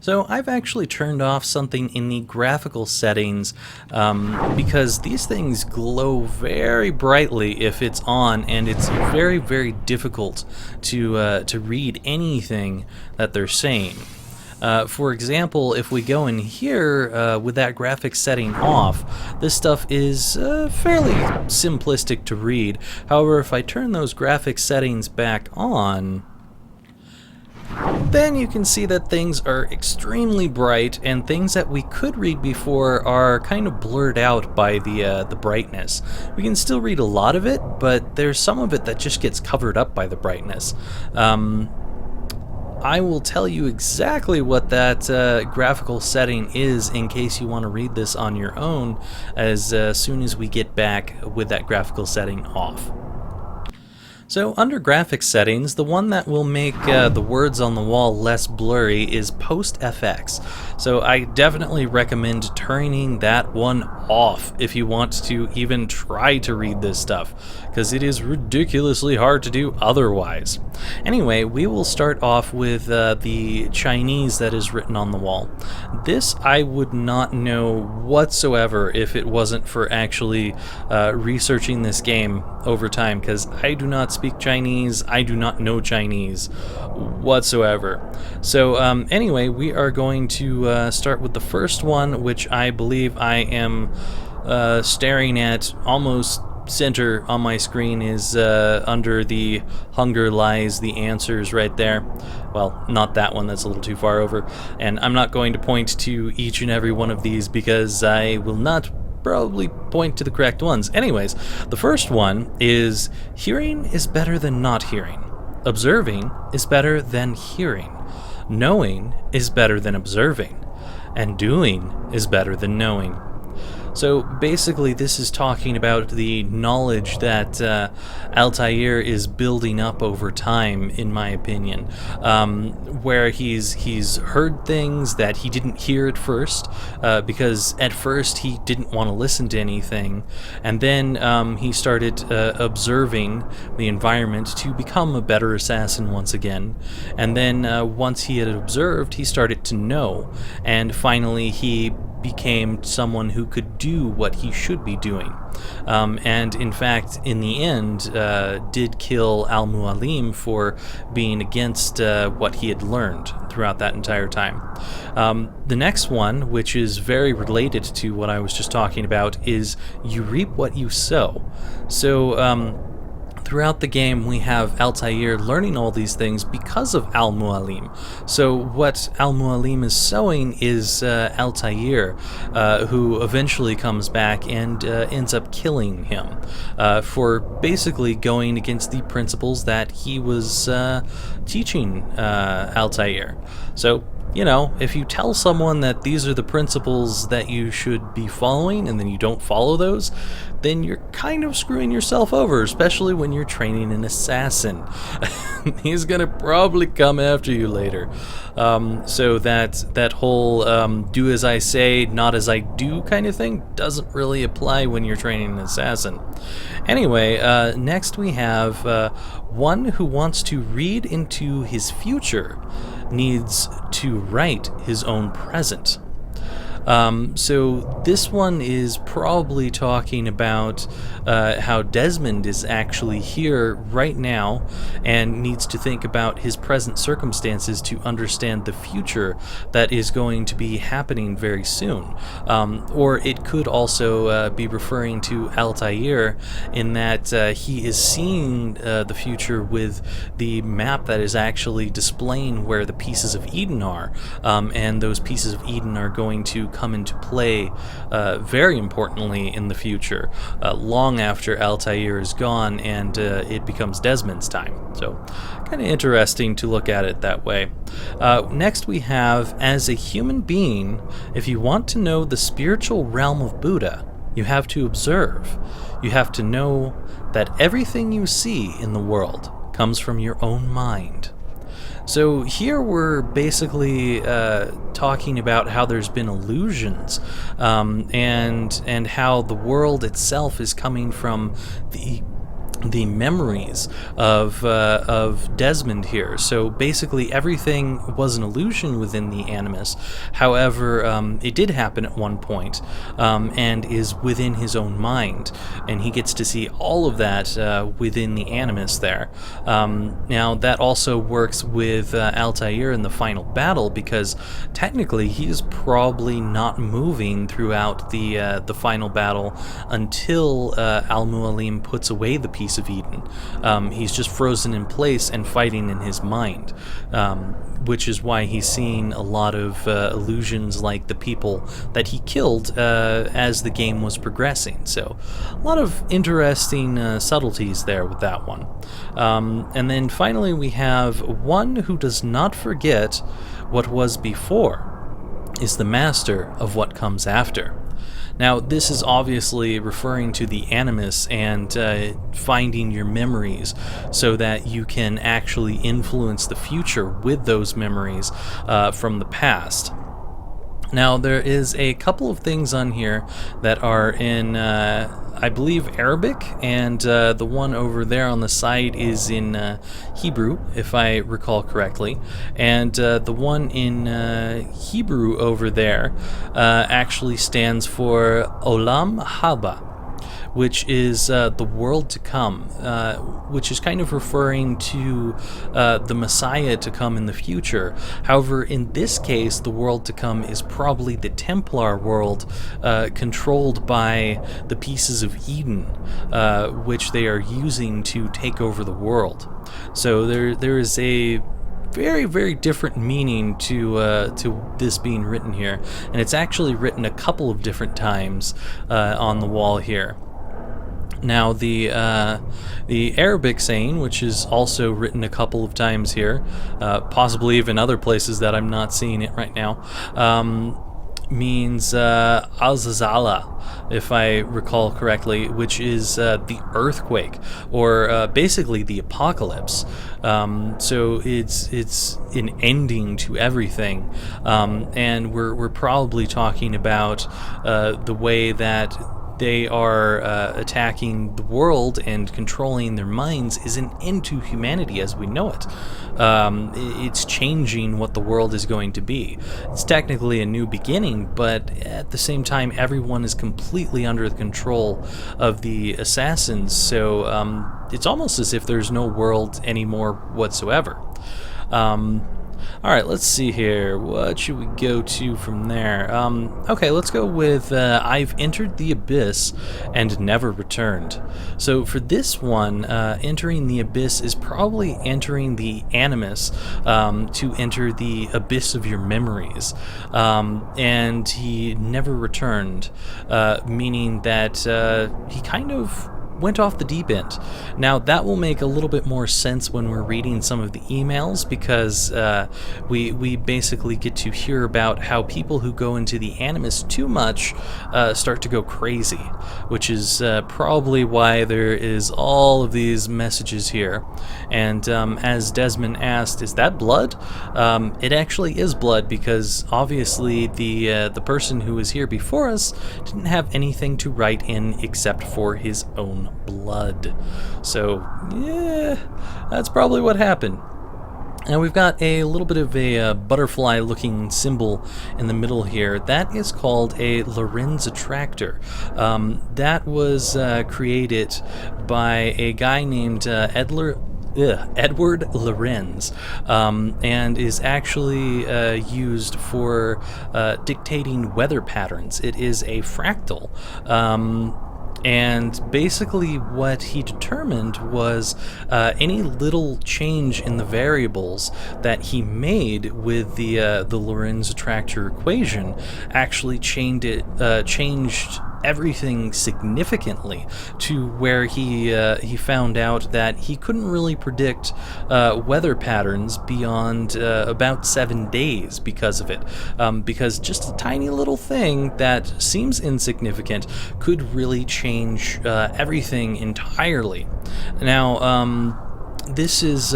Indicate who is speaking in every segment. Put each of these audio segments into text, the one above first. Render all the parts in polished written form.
Speaker 1: So I've actually turned off something in the graphical settings because these things glow very brightly if it's on, and it's very, very difficult to read anything that they're saying. For example, if we go in here with that graphic setting off, this stuff is fairly simplistic to read. However, if I turn those graphic settings back on, then you can see that things are extremely bright, and things that we could read before are kind of blurred out by the brightness. We can still read a lot of it, but there's some of it that just gets covered up by the brightness. I will tell you exactly what that graphical setting is in case you want to read this on your own as soon as we get back with that graphical setting off. So under graphics settings, the one that will make the words on the wall less blurry is Post-FX. So I definitely recommend turning that one off if you want to even try to read this stuff, because it is ridiculously hard to do otherwise. Anyway, we will start off with the Chinese that is written on the wall. This I would not know whatsoever if it wasn't for actually researching this game over time, because I do not speak Chinese, I do not know Chinese whatsoever. So anyway, we are going to start with the first one, which I believe I am staring at almost center on my screen is under the hunger lies the answers right there. Well, not that one, that's a little too far over. And I'm not going to point to each and every one of these because I will not probably point to the correct ones. Anyways, the first one is hearing is better than not hearing. Observing is better than hearing. Knowing is better than observing. And doing is better than knowing. So basically this is talking about the knowledge that Altair is building up over time, in my opinion, where he's heard things that he didn't hear at first, because at first he didn't want to listen to anything, and then he started observing the environment to become a better assassin once again, and then once he had observed, he started to know, and finally he became someone who could do what he should be doing. And in fact, in the end, did kill Al-Mualim for being against what he had learned throughout that entire time. The next one, which is very related to what I was just talking about, is you reap what you sow. So throughout the game, we have Altair learning all these things because of Al-Mualim. So what Al-Mualim is sowing is Altair, who eventually comes back and ends up killing him for basically going against the principles that he was teaching Altair. So, you know, if you tell someone that these are the principles that you should be following and then you don't follow those, then you're kind of screwing yourself over, especially when you're training an assassin. He's gonna probably come after you later. So that whole do as I say, not as I do kind of thing doesn't really apply when you're training an assassin. Anyway, next we have one who wants to read into his future needs to write his own present. So this one is probably talking about how Desmond is actually here right now and needs to think about his present circumstances to understand the future that is going to be happening very soon. Or it could also be referring to Altair in that he is seeing the future with the map that is actually displaying where the pieces of Eden are, and those pieces of Eden are going to come into play very importantly in the future, long after Altair is gone and it becomes Desmond's time. So kind of interesting to look at it that way. Next we have, as a human being, if you want to know the spiritual realm of Buddha, you have to observe. You have to know that everything you see in the world comes from your own mind. So here we're basically talking about how there's been illusions, and how the world itself is coming from the the memories of Desmond here. So basically, everything was an illusion within the Animus. However, it did happen at one point, and is within his own mind, and he gets to see all of that within the Animus there. Now, that also works with Altair in the final battle, because technically he is probably not moving throughout the final battle until Al-Mualim puts away the piece of Eden. He's just frozen in place and fighting in his mind, which is why he's seeing a lot of illusions like the people that he killed as the game was progressing. So a lot of interesting subtleties there with that one. And then finally we have one who does not forget what was before, is the master of what comes after. Now, this is obviously referring to the Animus and finding your memories so that you can actually influence the future with those memories from the past. Now, there is a couple of things on here that are in, I believe, Arabic, and the one over there on the side is in Hebrew, if I recall correctly. And the one in Hebrew over there actually stands for Olam Haba, which is the world to come, which is kind of referring to the Messiah to come in the future. However, in this case, the world to come is probably the Templar world, controlled by the pieces of Eden, which they are using to take over the world. So there is a very, very different meaning to this being written here, and it's actually written a couple of different times on the wall here. Now, the Arabic saying, which is also written a couple of times here, possibly even other places that I'm not seeing it right now, means al-zazala, if I recall correctly, which is the earthquake, or basically the apocalypse. So it's an ending to everything, and we're probably talking about the way that they are attacking the world and controlling their minds is an end to humanity as we know it. It's changing what the world is going to be. It's technically a new beginning, but at the same time, everyone is completely under the control of the assassins, so it's almost as if there's no world anymore whatsoever. Alright, let's see here. What should we go to from there? Okay, let's go with I've entered the abyss and never returned. So for this one, entering the abyss is probably entering the Animus to enter the abyss of your memories. And he never returned, meaning that he kind of went off the deep end. Now, that will make a little bit more sense when we're reading some of the emails, because we basically get to hear about how people who go into the Animus too much start to go crazy, which is probably why there is all of these messages here. And as Desmond asked, is that blood? It actually is blood, because obviously the person who was here before us didn't have anything to write in except for his own blood. So yeah, that's probably what happened. Now we've got a little bit of a butterfly looking symbol in the middle here. That is called a Lorenz attractor. That was created by a guy named Edward Lorenz, and is actually used for dictating weather patterns. It is a fractal. And basically what he determined was any little change in the variables that he made with the Lorenz attractor equation actually changed everything significantly, to where he found out that he couldn't really predict weather patterns beyond about 7 days because of it, because just a tiny little thing that seems insignificant could really change everything entirely. Now, This is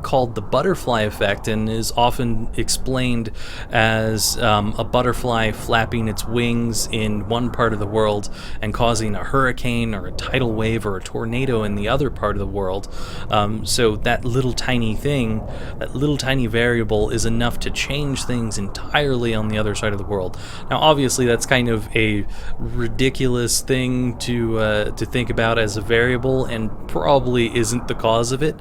Speaker 1: called the butterfly effect and is often explained as a butterfly flapping its wings in one part of the world and causing a hurricane or a tidal wave or a tornado in the other part of the world. So that little tiny thing, that little tiny variable is enough to change things entirely on the other side of the world. Now, obviously, that's kind of a ridiculous thing to think about as a variable and probably isn't the cause of it.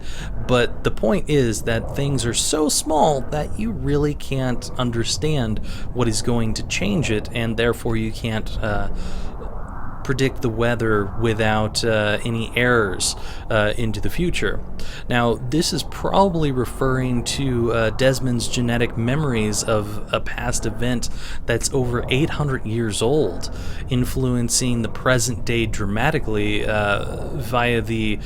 Speaker 1: But the point is that things are so small that you really can't understand what is going to change it, and therefore you can't predict the weather without any errors into the future. Now, this is probably referring to Desmond's genetic memories of a past event that's over 800 years old, influencing the present day dramatically via the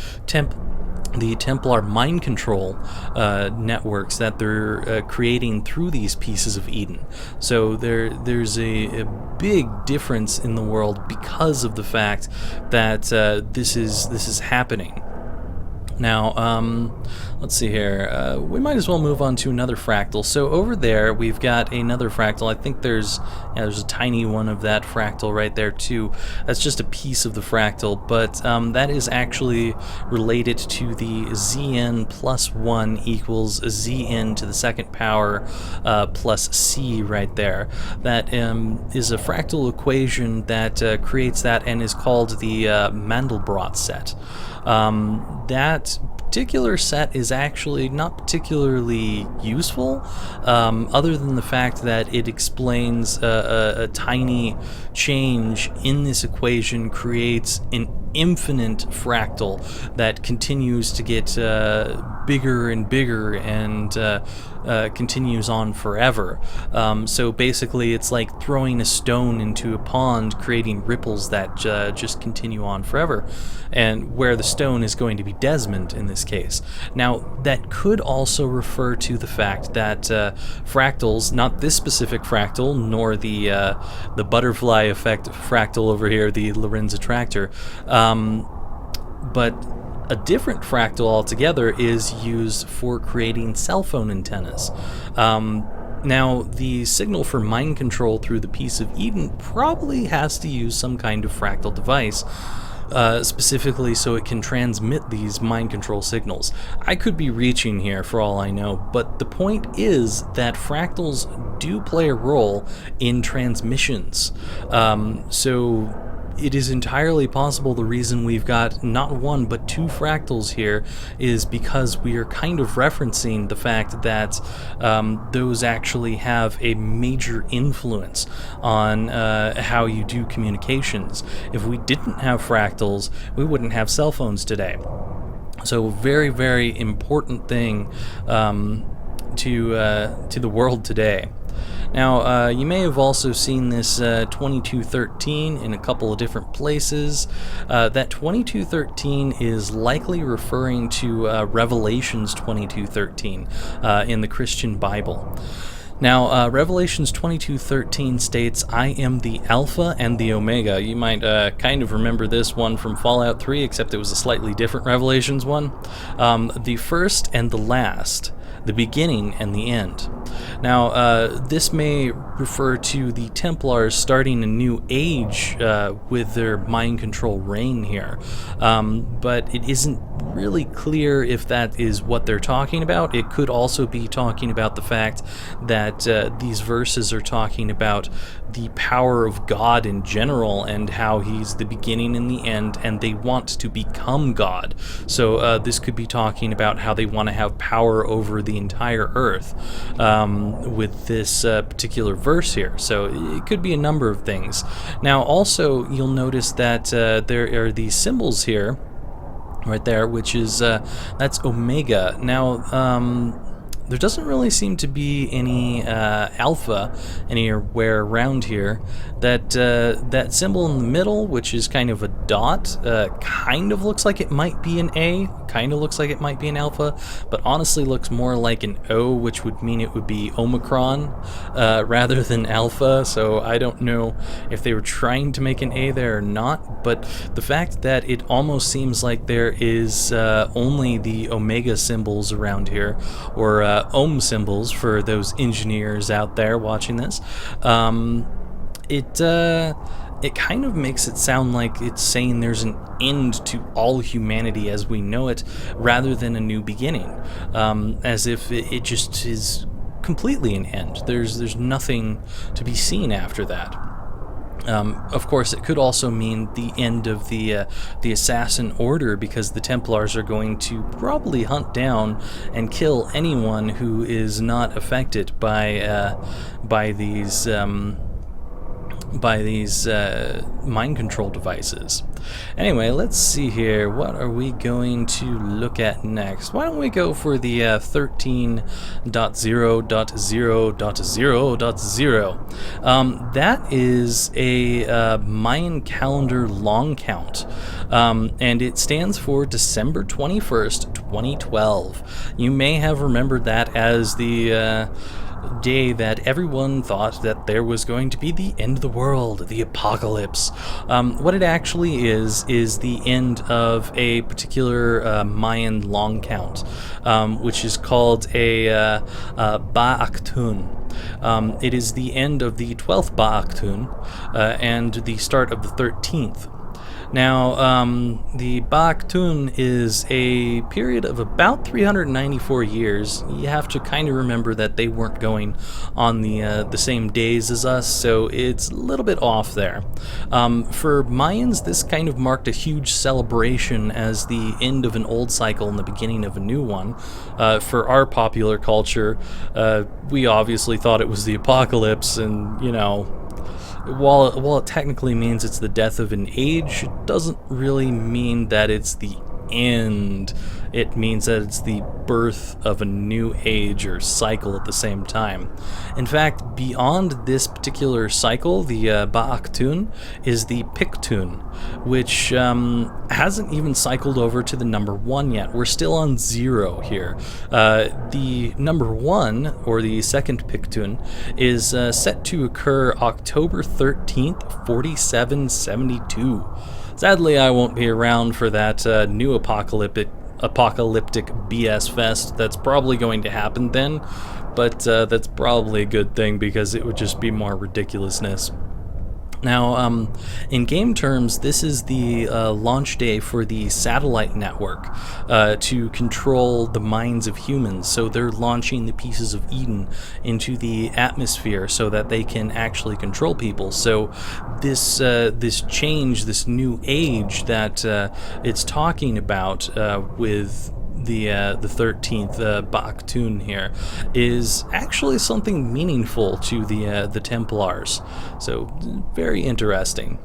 Speaker 1: Templar mind control networks that they're creating through these pieces of Eden. So there's a big difference in the world because of the fact that this is happening. Now, let's see here. We might as well move on to another fractal. So over there, we've got another fractal. I think there's a tiny one of that fractal right there too. That's just a piece of the fractal, but that is actually related to the Zn plus 1 equals Zn to the second power plus C right there. That is a fractal equation that creates that and is called the Mandelbrot set. That particular set is actually not particularly useful, other than the fact that it explains a tiny change in this equation creates an infinite fractal that continues to get bigger and bigger and continues on forever. So basically it's like throwing a stone into a pond, creating ripples that just continue on forever, and where the stone is going to be Desmond in this case. Now, that could also refer to the fact that fractals, not this specific fractal, nor the butterfly effect fractal over here, the Lorenz attractor, but a different fractal altogether is used for creating cell phone antennas. Now, the signal for mind control through the piece of Eden probably has to use some kind of fractal device, specifically so it can transmit these mind control signals. I could be reaching here for all I know, but the point is that fractals do play a role in transmissions. So it is entirely possible the reason we've got not one but two fractals here is because we are kind of referencing the fact that those actually have a major influence on how you do communications. If we didn't have fractals, we wouldn't have cell phones today. So very, very important thing to the world today. Now, you may have also seen this 2213 in a couple of different places. That 2213 is likely referring to Revelations 2213 in the Christian Bible. Now, Revelations 22:13 states, "I am the Alpha and the Omega." You might kind of remember this one from Fallout 3, except it was a slightly different Revelations one. The first and the last, the beginning and the end. Now, this may refer to the Templars starting a new age with their mind control reign here, but it isn't really clear if that is what they're talking about. It could also be talking about the fact that these verses are talking about the power of God in general and how he's the beginning and the end, and they want to become God. So this could be talking about how they want to have power over the entire earth with this particular verse here. So it could be a number of things. Now, also, you'll notice that there are these symbols here right there, which is that's Omega. Now, there doesn't really seem to be any alpha anywhere around here. That symbol in the middle, which is kind of a dot kind of looks like it might be an A, kind of looks like it might be an alpha, but honestly looks more like an O, which would mean it would be Omicron rather than alpha. So I don't know if they were trying to make an A there or not, but the fact that it almost seems like there is only the omega symbols around here, or ohm symbols for those engineers out there watching this, it kind of makes it sound like it's saying there's an end to all humanity as we know it, rather than a new beginning, as if it just is completely an end. There's nothing to be seen after that. Of course, it could also mean the end of the Assassin Order, because the Templars are going to probably hunt down and kill anyone who is not affected by these mind control devices. Anyway, let's see here. What are we going to look at next? Why don't we go for the 13.0.0.0.0. That is a Mayan calendar long count, and it stands for December 21st, 2012. You may have remembered that as the day that everyone thought that there was going to be the end of the world, the apocalypse. What it actually is the end of a particular Mayan long count, which is called a Ba'aktun. It is the end of the 12th Ba'aktun and the start of the 13th. Now, the Ba'aktun is a period of about 394 years. You have to kind of remember that they weren't going on the same days as us, so it's a little bit off there. For Mayans, this kind of marked a huge celebration as the end of an old cycle and the beginning of a new one. For our popular culture, we obviously thought it was the apocalypse, and, you know, while it technically means it's the death of an age, it doesn't really mean that it's the end. It means that it's the birth of a new age or cycle at the same time. In fact, beyond this particular cycle, the Ba'aktun is the Piktun, which hasn't even cycled over to the number 1 yet. We're still on 0 here. The number 1, or the second Piktun, is set to occur October 13th, 4772. Sadly, I won't be around for that new apocalyptic BS fest that's probably going to happen then, but that's probably a good thing, because it would just be more ridiculousness. Now, in game terms, this is the launch day for the satellite network to control the minds of humans. So they're launching the pieces of Eden into the atmosphere so that they can actually control people. So this change, this new age that it's talking about with the 13th Ba'aktun here, is actually something meaningful to the Templars. So very interesting.